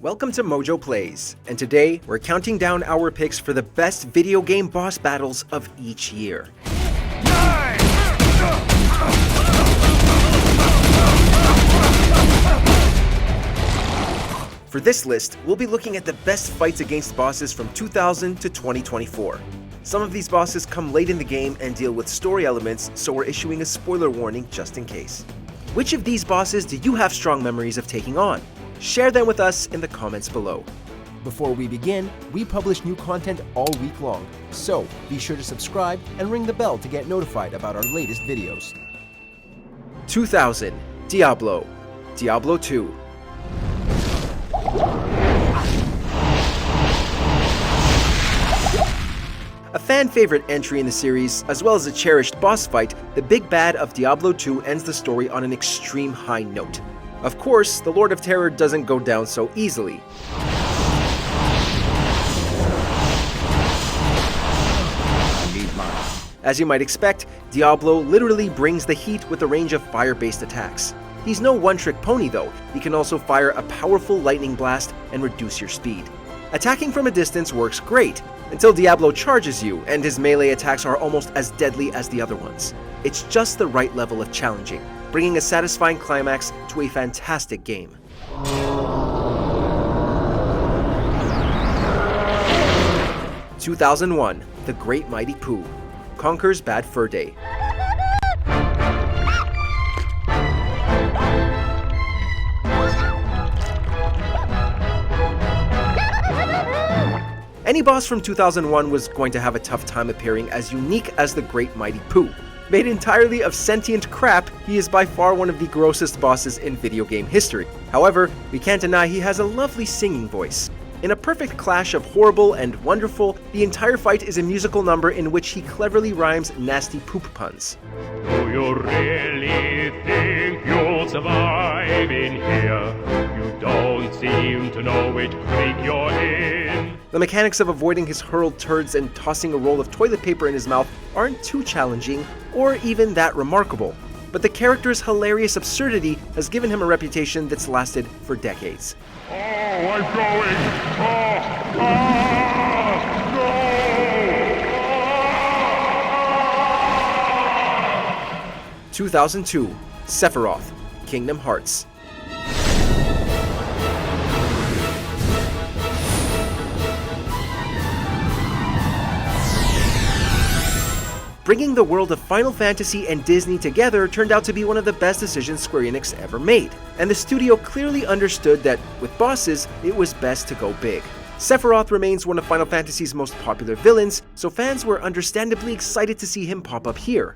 Welcome to Mojo Plays, and today we're counting down our picks for the best video game boss battles of each year. For this list, we'll be looking at the best fights against bosses from 2000 to 2024. Some of these bosses come late in the game and deal with story elements, so we're issuing a spoiler warning just in case. Which of these bosses do you have strong memories of taking on? Share them with us in the comments below. Before we begin, we publish new content all week long, so be sure to subscribe and ring the bell to get notified about our latest videos. 2000, Diablo II. A fan-favorite entry in the series, as well as a cherished boss fight, the big bad of Diablo II ends the story on an extreme high note. Of course, the Lord of Terror doesn't go down so easily. As you might expect, Diablo literally brings the heat with a range of fire-based attacks. He's no one-trick pony though, he can also fire a powerful lightning blast and reduce your speed. Attacking from a distance works great, until Diablo charges you, and his melee attacks are almost as deadly as the other ones. It's just the right level of challenging, bringing a satisfying climax to a fantastic game. (2001) The Great Mighty Pooh conquers Bad Fur Day. Any boss from 2001 was going to have a tough time appearing as unique as the Great Mighty Pooh. Made entirely of sentient crap, he is by far one of the grossest bosses in video game history. However, we can't deny he has a lovely singing voice. In a perfect clash of horrible and wonderful, the entire fight is a musical number in which he cleverly rhymes nasty poop puns. Do you really think you'll survive in here? You don't seem to know which creek you're in. The mechanics of avoiding his hurled turds and tossing a roll of toilet paper in his mouth aren't too challenging, or even that remarkable. But the character's hilarious absurdity has given him a reputation that's lasted for decades. Oh, I'm going! No! 2002, Sephiroth, Kingdom Hearts. Bringing the world of Final Fantasy and Disney together turned out to be one of the best decisions Square Enix ever made, and the studio clearly understood that, with bosses, it was best to go big. Sephiroth remains one of Final Fantasy's most popular villains, so fans were understandably excited to see him pop up here.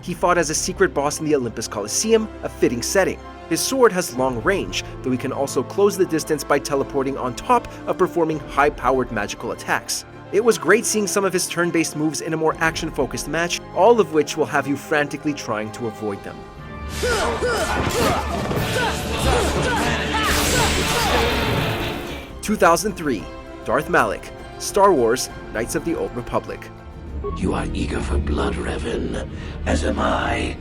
He fought as a secret boss in the Olympus Coliseum, a fitting setting. His sword has long range, though he can also close the distance by teleporting on top of performing high-powered magical attacks. It was great seeing some of his turn-based moves in a more action-focused match, all of which will have you frantically trying to avoid them. 2003, Darth Malik, Star Wars: Knights of the Old Republic. You are eager for blood, Revan, as am I.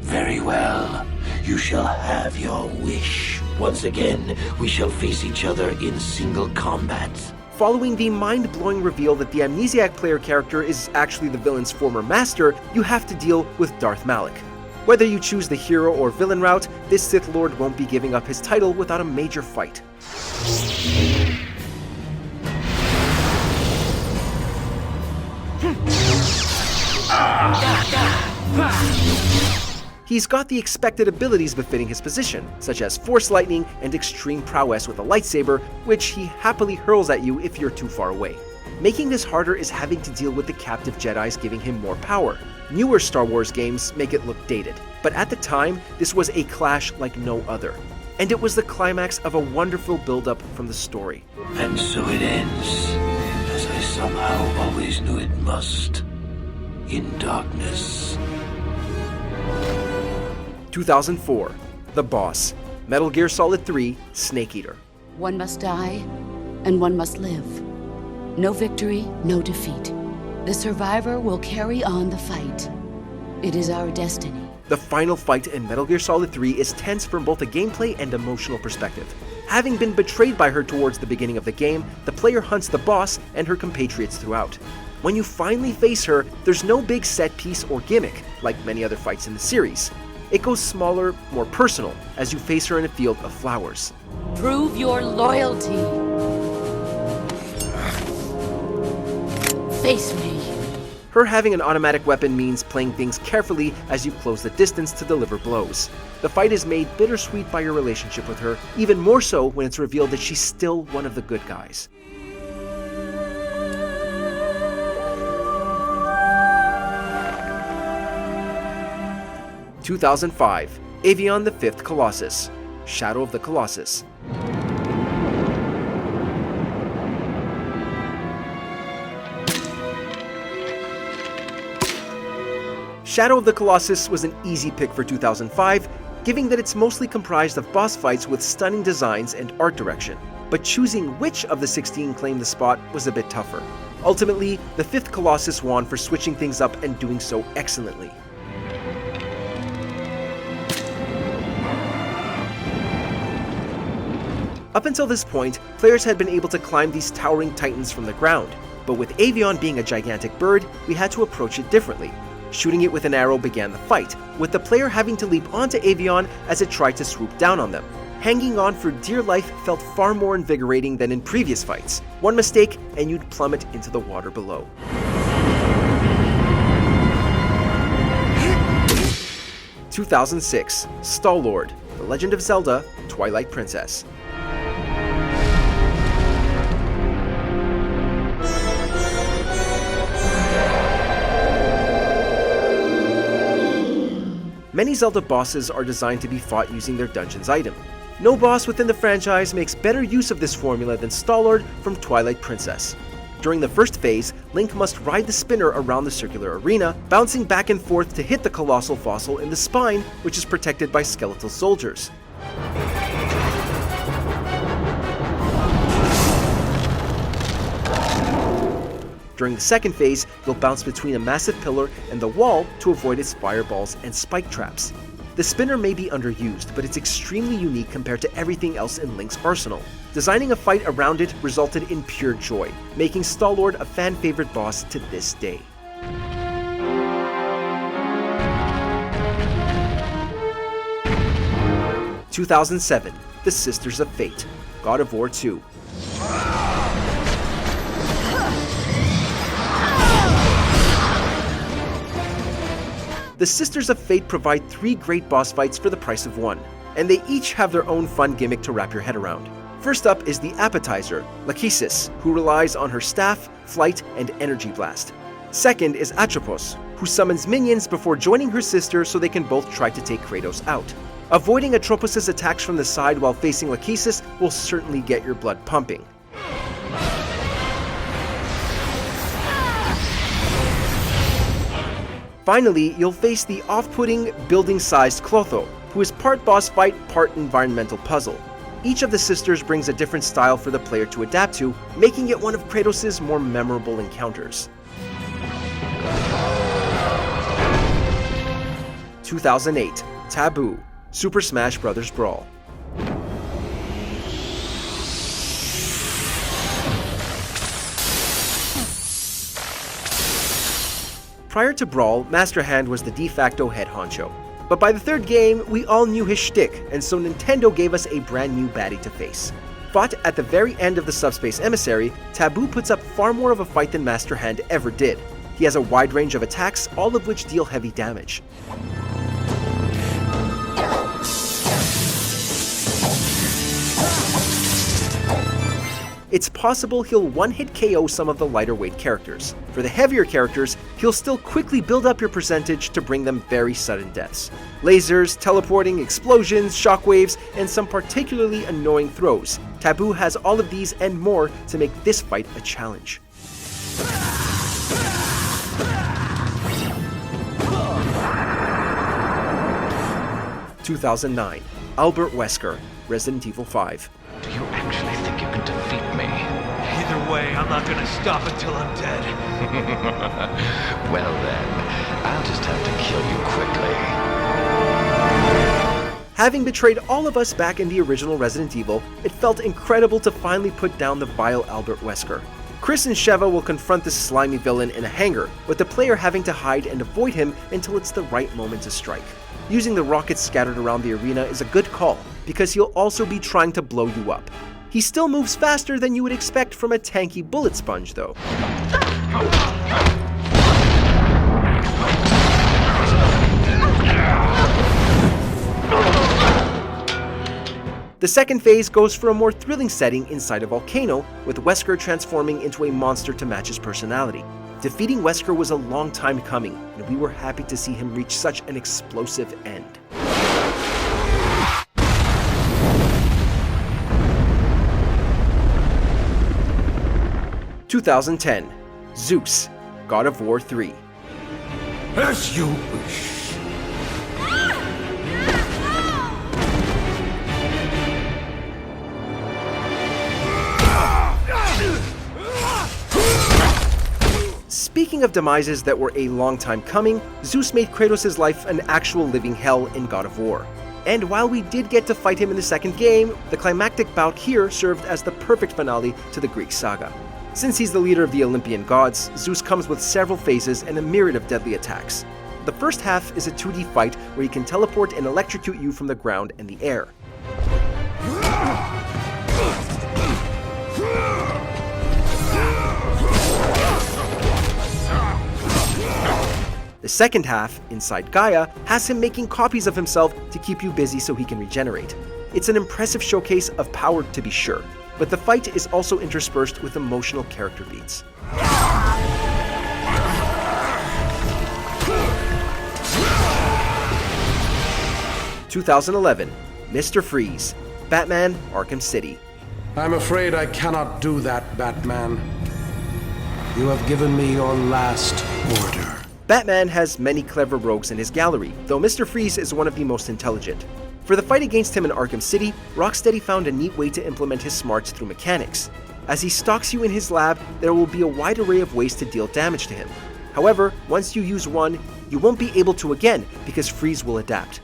Very well. You shall have your wish. Once again, we shall face each other in single combat. Following the mind-blowing reveal that the Amnesiac player character is actually the villain's former master, you have to deal with Darth Malik. Whether you choose the hero or villain route, this Sith Lord won't be giving up his title without a major fight. He's got the expected abilities befitting his position, such as Force Lightning and extreme prowess with a lightsaber, which he happily hurls at you if you're too far away. Making this harder is having to deal with the captive Jedis giving him more power. Newer Star Wars games make it look dated, but at the time, this was a clash like no other. And it was the climax of a wonderful build-up from the story. And so it ends, as I somehow always knew it must, in darkness. 2004, The Boss, Metal Gear Solid 3, Snake Eater. One must die, and one must live. No victory, no defeat. The survivor will carry on the fight. It is our destiny. The final fight in Metal Gear Solid 3 is tense from both a gameplay and emotional perspective. Having been betrayed by her towards the beginning of the game, the player hunts the boss and her compatriots throughout. When you finally face her, there's no big set piece or gimmick, like many other fights in the series. It goes smaller, more personal, as you face her in a field of flowers. Prove your loyalty. Face me. Her having an automatic weapon means playing things carefully as you close the distance to deliver blows. The fight is made bittersweet by your relationship with her, even more so when it's revealed that she's still one of the good guys. (2005) Avion the Fifth Colossus, Shadow of the Colossus. Shadow of the Colossus was an easy pick for 2005, given that it's mostly comprised of boss fights with stunning designs and art direction. But choosing which of the 16 claimed the spot was a bit tougher. Ultimately, the Fifth Colossus won for switching things up and doing so excellently. Up until this point, players had been able to climb these towering titans from the ground, but with Avion being a gigantic bird, we had to approach it differently. Shooting it with an arrow began the fight, with the player having to leap onto Avion as it tried to swoop down on them. Hanging on for dear life felt far more invigorating than in previous fights. One mistake and you'd plummet into the water below. (2006) Stallord, The Legend of Zelda, Twilight Princess. Many Zelda bosses are designed to be fought using their dungeon's item. No boss within the franchise makes better use of this formula than Stallord from Twilight Princess. During the first phase, Link must ride the spinner around the circular arena, bouncing back and forth to hit the colossal fossil in the spine, which is protected by skeletal soldiers. During the second phase, you'll bounce between a massive pillar and the wall to avoid its fireballs and spike traps. The spinner may be underused, but it's extremely unique compared to everything else in Link's arsenal. Designing a fight around it resulted in pure joy, making Stallord a fan-favorite boss to this day. (2007) The Sisters of Fate, God of War II. The Sisters of Fate provide 3 great boss fights for the price of 1, and they each have their own fun gimmick to wrap your head around. First up is the appetizer, Lachesis, who relies on her staff, flight, and energy blast. Second is Atropos, who summons minions before joining her sister so they can both try to take Kratos out. Avoiding Atropos' attacks from the side while facing Lachesis will certainly get your blood pumping. Finally, you'll face the off-putting, building-sized Clotho, who is part boss fight, part environmental puzzle. Each of the sisters brings a different style for the player to adapt to, making it one of Kratos' more memorable encounters. 2008, Taboo, Super Smash Bros. Brawl. Prior to Brawl, Master Hand was the de facto head honcho. But by the third game, we all knew his shtick, and so Nintendo gave us a brand new baddie to face. Fought at the very end of the Subspace Emissary, Taboo puts up far more of a fight than Master Hand ever did. He has a wide range of attacks, all of which deal heavy damage. It's possible he'll one-hit KO some of the lighter weight characters. For the heavier characters, he'll still quickly build up your percentage to bring them very sudden deaths. Lasers, teleporting, explosions, shockwaves, and some particularly annoying throws. Taboo has all of these and more to make this fight a challenge. (2009) Albert Wesker, Resident Evil 5. Do you actually think you can defeat me? Either way, I'm not gonna stop until I'm dead. Well then, I'll just have to kill you quickly. Having betrayed all of us back in the original Resident Evil, it felt incredible to finally put down the vile Albert Wesker. Chris and Sheva will confront this slimy villain in a hangar, with the player having to hide and avoid him until it's the right moment to strike. Using the rockets scattered around the arena is a good call, because he'll also be trying to blow you up. He still moves faster than you would expect from a tanky bullet sponge, though. The second phase goes for a more thrilling setting inside a volcano, with Wesker transforming into a monster to match his personality. Defeating Wesker was a long time coming, and we were happy to see him reach such an explosive end. (2010) Zeus, God of War 3. As you wish. Speaking of demises that were a long time coming, Zeus made Kratos' life an actual living hell in God of War. And while we did get to fight him in the second game, the climactic bout here served as the perfect finale to the Greek saga. Since he's the leader of the Olympian gods, Zeus comes with several phases and a myriad of deadly attacks. The first half is a 2D fight where he can teleport and electrocute you from the ground and the air. The second half, inside Gaia, has him making copies of himself to keep you busy so he can regenerate. It's an impressive showcase of power to be sure, but the fight is also interspersed with emotional character beats. (2011) Mr. Freeze, Batman: Arkham City. I'm afraid I cannot do that, Batman. You have given me your last order. Batman has many clever rogues in his gallery, though Mr. Freeze is one of the most intelligent. For the fight against him in Arkham City, Rocksteady found a neat way to implement his smarts through mechanics. As he stalks you in his lab, there will be a wide array of ways to deal damage to him. However, once you use one, you won't be able to again because Freeze will adapt.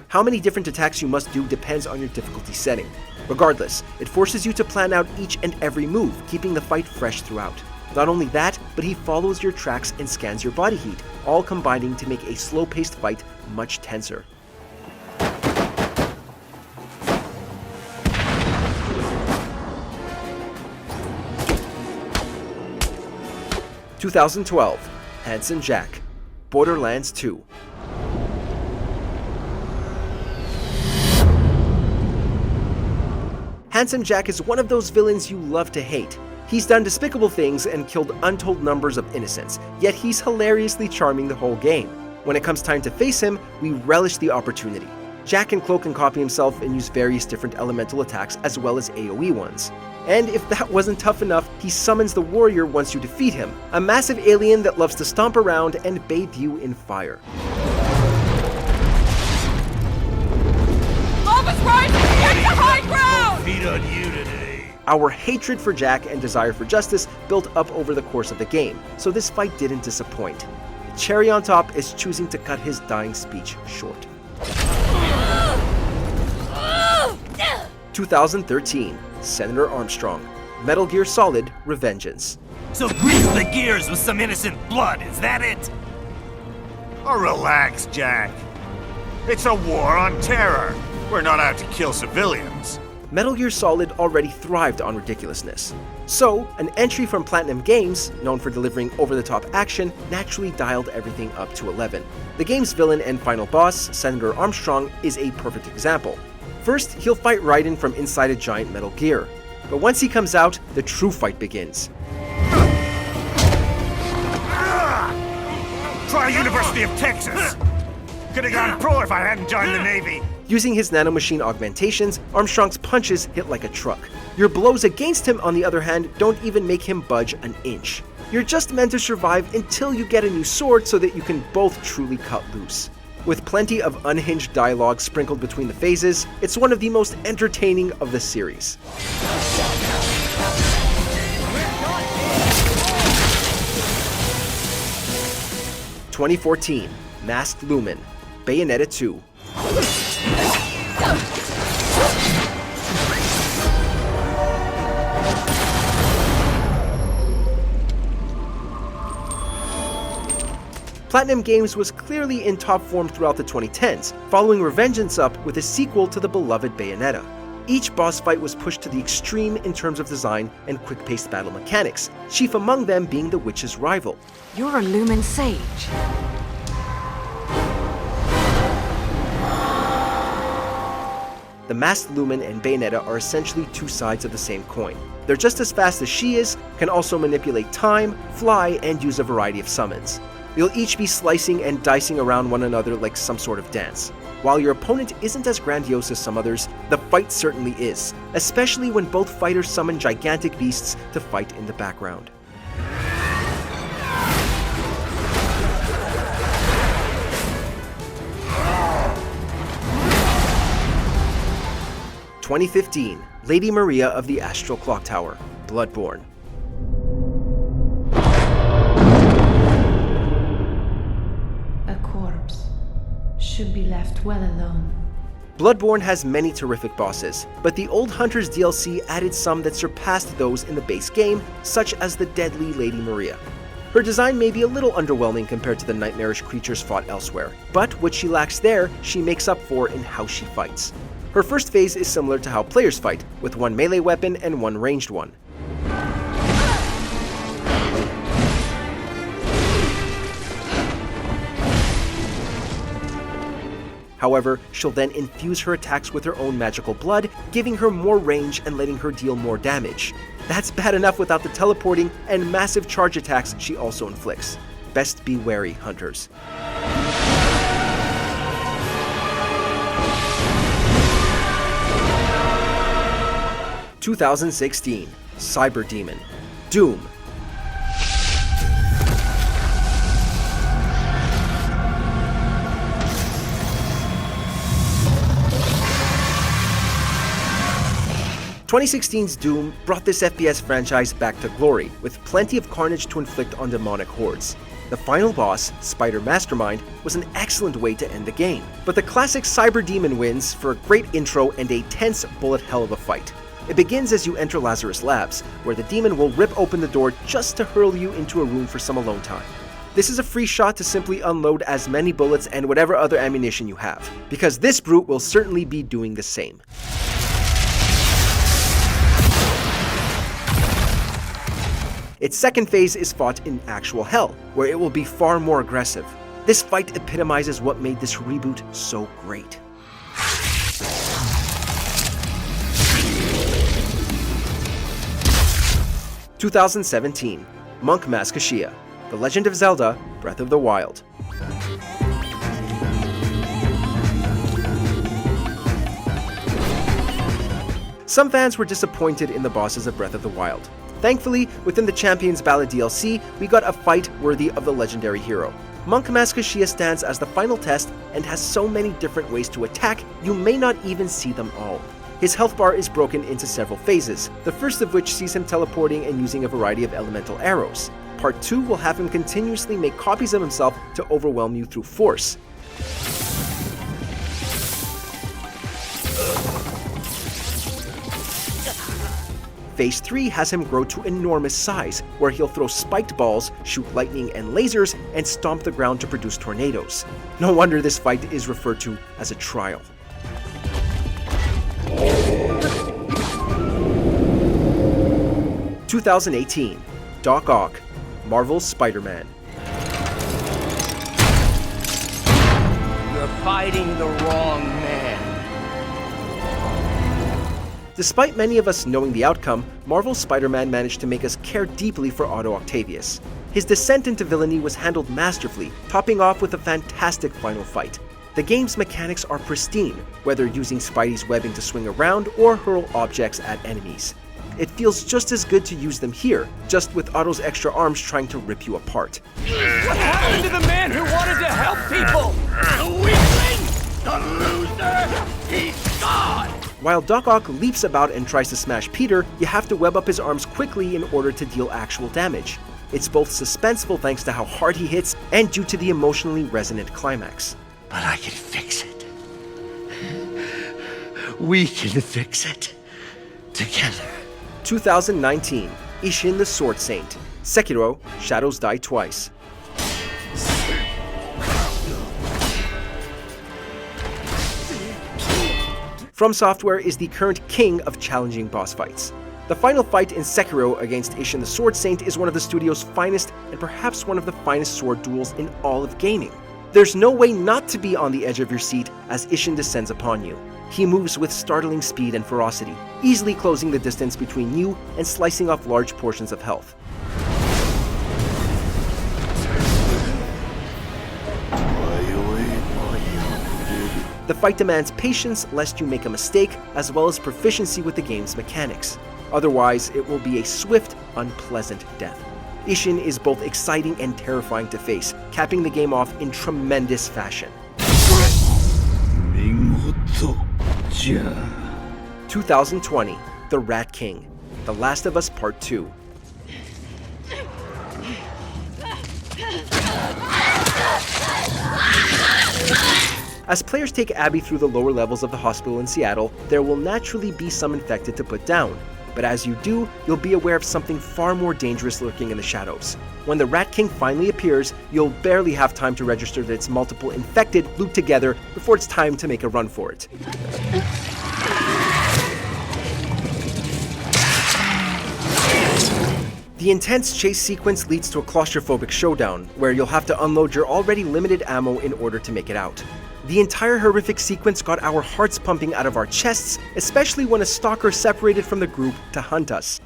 How many different attacks you must do depends on your difficulty setting. Regardless, it forces you to plan out each and every move, keeping the fight fresh throughout. Not only that, but he follows your tracks and scans your body heat, all combining to make a slow-paced fight much tenser. (2012) Handsome Jack, Borderlands II. Handsome Jack is one of those villains you love to hate. He's done despicable things and killed untold numbers of innocents, yet he's hilariously charming the whole game. When it comes time to face him, we relish the opportunity. Jack can cloak and copy himself and use various different elemental attacks as well as AoE ones. And if that wasn't tough enough, he summons the warrior once you defeat him, a massive alien that loves to stomp around and bathe you in fire. Lava's rising! Get to high ground! Feed on you today. Our hatred for Jack and desire for justice built up over the course of the game, so this fight didn't disappoint. The cherry on top is choosing to cut his dying speech short. 2013, Senator Armstrong, Metal Gear Solid: Revengeance. So grease the gears with some innocent blood, is that it? Oh, relax, Jack. It's a war on terror. We're not out to kill civilians. Metal Gear Solid already thrived on ridiculousness. So, an entry from Platinum Games, known for delivering over-the-top action, naturally dialed everything up to 11. The game's villain and final boss, Senator Armstrong, is a perfect example. First, he'll fight Radon from inside a giant Metal Gear. But once he comes out, the true fight begins. Try University of Texas. Could have gone pro if I hadn't joined the Navy. Using his nanomachine augmentations, Armstrong's punches hit like a truck. Your blows against him, on the other hand, don't even make him budge an inch. You're just meant to survive until you get a new sword so that you can both truly cut loose. With plenty of unhinged dialogue sprinkled between the phases, it's one of the most entertaining of the series. (2014) Masked Lumen, Bayonetta II. Platinum Games was clearly in top form throughout the 2010s, following Revengeance up with a sequel to the beloved Bayonetta. Each boss fight was pushed to the extreme in terms of design and quick-paced battle mechanics, chief among them being the witch's rival. You're a Lumen Sage. The Masked Lumen and Bayonetta are essentially two sides of the same coin. They're just as fast as she is, can also manipulate time, fly, and use a variety of summons. You'll each be slicing and dicing around one another like some sort of dance. While your opponent isn't as grandiose as some others, the fight certainly is, especially when both fighters summon gigantic beasts to fight in the background. (2015) Lady Maria of the Astral Clock Tower, Bloodborne. A corpse should be left well alone. Bloodborne has many terrific bosses, but the Old Hunters DLC added some that surpassed those in the base game, such as the deadly Lady Maria. Her design may be a little underwhelming compared to the nightmarish creatures fought elsewhere, but what she lacks there, she makes up for in how she fights. Her first phase is similar to how players fight, with one melee weapon and one ranged one. However, she'll then infuse her attacks with her own magical blood, giving her more range and letting her deal more damage. That's bad enough without the teleporting and massive charge attacks she also inflicts. Best be wary, hunters. (2016) Cyber Demon, Doom. (2016's Doom brought this FPS franchise back to glory, with plenty of carnage to inflict on demonic hordes. The final boss, Spider Mastermind, was an excellent way to end the game, but the classic Cyber Demon wins for a great intro and a tense bullet hell of a fight. It begins as you enter Lazarus Labs, where the demon will rip open the door just to hurl you into a room for some alone time. This is a free shot to simply unload as many bullets and whatever other ammunition you have, because this brute will certainly be doing the same. Its second phase is fought in actual hell, where it will be far more aggressive. This fight epitomizes what made this reboot so great. (2017) Monk Maz Koshia, The Legend of Zelda, Breath of the Wild. Some fans were disappointed in the bosses of Breath of the Wild. Thankfully, within the Champion's Ballad DLC, we got a fight worthy of the legendary hero. Monk Maz Koshia stands as the final test and has so many different ways to attack, you may not even see them all. His health bar is broken into several phases, the first of which sees him teleporting and using a variety of elemental arrows. Part 2 will have him continuously make copies of himself to overwhelm you through force. Phase 3 has him grow to enormous size, where he'll throw spiked balls, shoot lightning and lasers, and stomp the ground to produce tornadoes. No wonder this fight is referred to as a trial. (2018) Doc Ock, Marvel's Spider-Man. You're fighting the wrong man. Despite many of us knowing the outcome, Marvel's Spider-Man managed to make us care deeply for Otto Octavius. His descent into villainy was handled masterfully, topping off with a fantastic final fight. The game's mechanics are pristine, whether using Spidey's webbing to swing around or hurl objects at enemies. It feels just as good to use them here, just with Otto's extra arms trying to rip you apart. What happened to the man who wanted to help people? Weakling! The loser! He's gone! While Doc Ock leaps about and tries to smash Peter, you have to web up his arms quickly in order to deal actual damage. It's both suspenseful thanks to how hard he hits and due to the emotionally resonant climax. But I can fix it. We can fix it. Together. 2019, Ishin the Sword Saint. Sekiro, Shadows Die Twice. From Software is the current king of challenging boss fights. The final fight in Sekiro against Ishin the Sword Saint is one of the studio's finest and perhaps one of the finest sword duels in all of gaming. There's no way not to be on the edge of your seat as Ishin descends upon you. He moves with startling speed and ferocity, easily closing the distance between you and slicing off large portions of health. The fight demands patience lest you make a mistake, as well as proficiency with the game's mechanics. Otherwise, it will be a swift, unpleasant death. Ishin is both exciting and terrifying to face, capping the game off in tremendous fashion. 2020, The Rat King, The Last of Us Part 2. As players take Abby through the lower levels of the hospital in Seattle, there will naturally be some infected to put down. But as you do, you'll be aware of something far more dangerous lurking in the shadows. When the Rat King finally appears, you'll barely have time to register that it's multiple infected looped together before it's time to make a run for it. The intense chase sequence leads to a claustrophobic showdown, where you'll have to unload your already limited ammo in order to make it out. The entire horrific sequence got our hearts pumping out of our chests, especially when a stalker separated from the group to hunt us.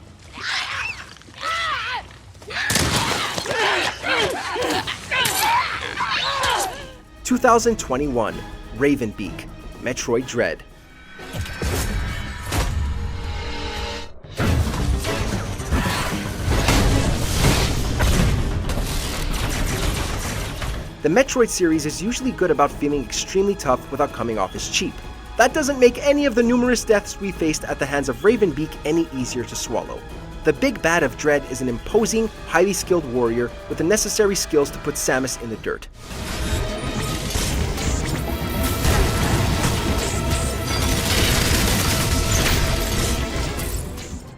(2021) Raven Beak, Metroid Dread. The Metroid series is usually good about feeling extremely tough without coming off as cheap. That doesn't make any of the numerous deaths we faced at the hands of Ravenbeak any easier to swallow. The big bad of Dread is an imposing, highly skilled warrior with the necessary skills to put Samus in the dirt.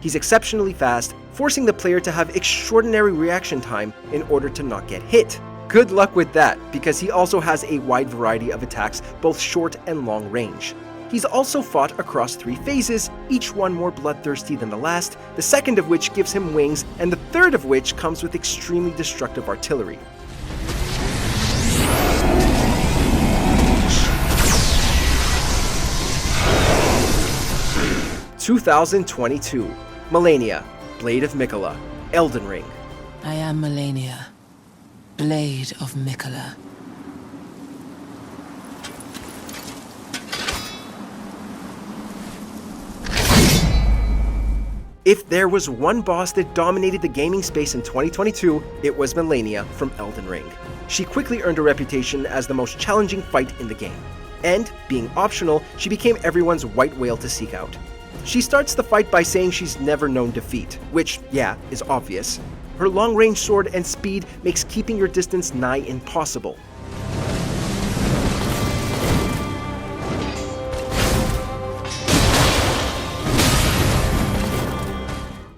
He's exceptionally fast, forcing the player to have extraordinary reaction time in order to not get hit. Good luck with that, because he also has a wide variety of attacks, both short and long range. He's also fought across 3 phases, each one more bloodthirsty than the last, the second of which gives him wings, and the third of which comes with extremely destructive artillery. (2022) Malenia, Blade of Mikola, Elden Ring. I am Malenia, Blade of Mikola. If there was one boss that dominated the gaming space in 2022, it was Malenia from Elden Ring. She quickly earned a reputation as the most challenging fight in the game. And, being optional, she became everyone's white whale to seek out. She starts the fight by saying she's never known defeat, which, yeah, is obvious. Her long-range sword and speed makes keeping your distance nigh impossible.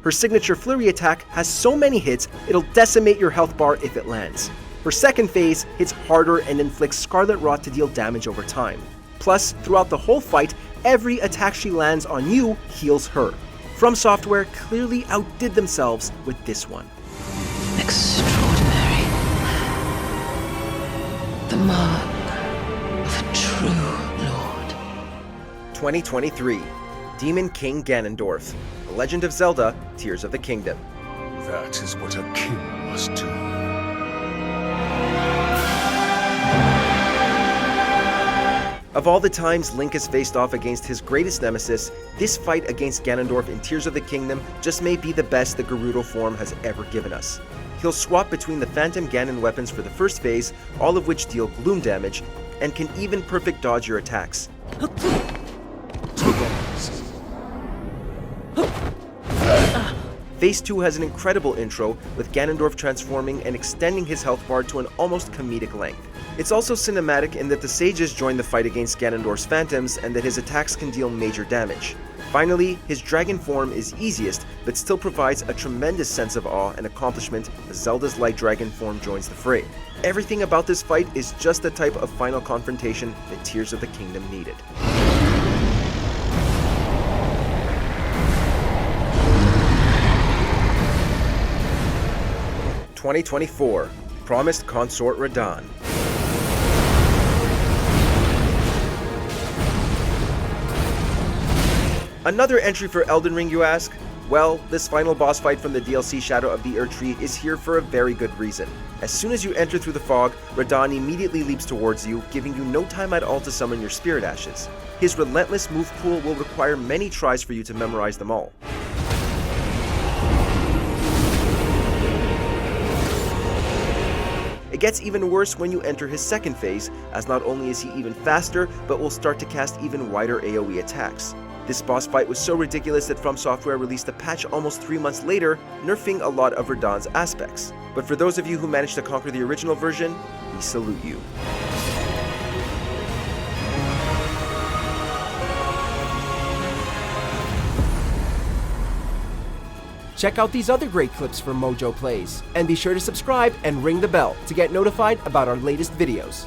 Her signature flurry attack has so many hits, it'll decimate your health bar if it lands. Her second phase hits harder and inflicts scarlet rot to deal damage over time. Plus, throughout the whole fight, every attack she lands on you heals her. From Software clearly outdid themselves with this one. Extraordinary. The mark of a true lord. 2023, Demon King Ganondorf, The Legend of Zelda, Tears of the Kingdom. That is what a king must do. Of all the times Link has faced off against his greatest nemesis, this fight against Ganondorf in Tears of the Kingdom just may be the best the Gerudo form has ever given us. He'll swap between the Phantom Ganon weapons for the first phase, all of which deal gloom damage, and can even perfect dodge your attacks. Phase 2 has an incredible intro, with Ganondorf transforming and extending his health bar to an almost comedic length. It's also cinematic in that the sages join the fight against Ganondorf's phantoms and that his attacks can deal major damage. Finally, his dragon form is easiest, but still provides a tremendous sense of awe and accomplishment as Zelda's light dragon form joins the fray. Everything about this fight is just the type of final confrontation that Tears of the Kingdom needed. (2024) Promised Consort Radon. Another entry for Elden Ring, you ask? Well, this final boss fight from the DLC Shadow of the Erdtree is here for a very good reason. As soon as you enter through the fog, Radon immediately leaps towards you, giving you no time at all to summon your spirit ashes. His relentless move pool will require many tries for you to memorize them all. It gets even worse when you enter his second phase, as not only is he even faster, but will start to cast even wider AoE attacks. This boss fight was so ridiculous that From Software released a patch almost 3 months later, nerfing a lot of Radon's aspects. But for those of you who managed to conquer the original version, we salute you. Check out these other great clips from Mojo Plays, and be sure to subscribe and ring the bell to get notified about our latest videos.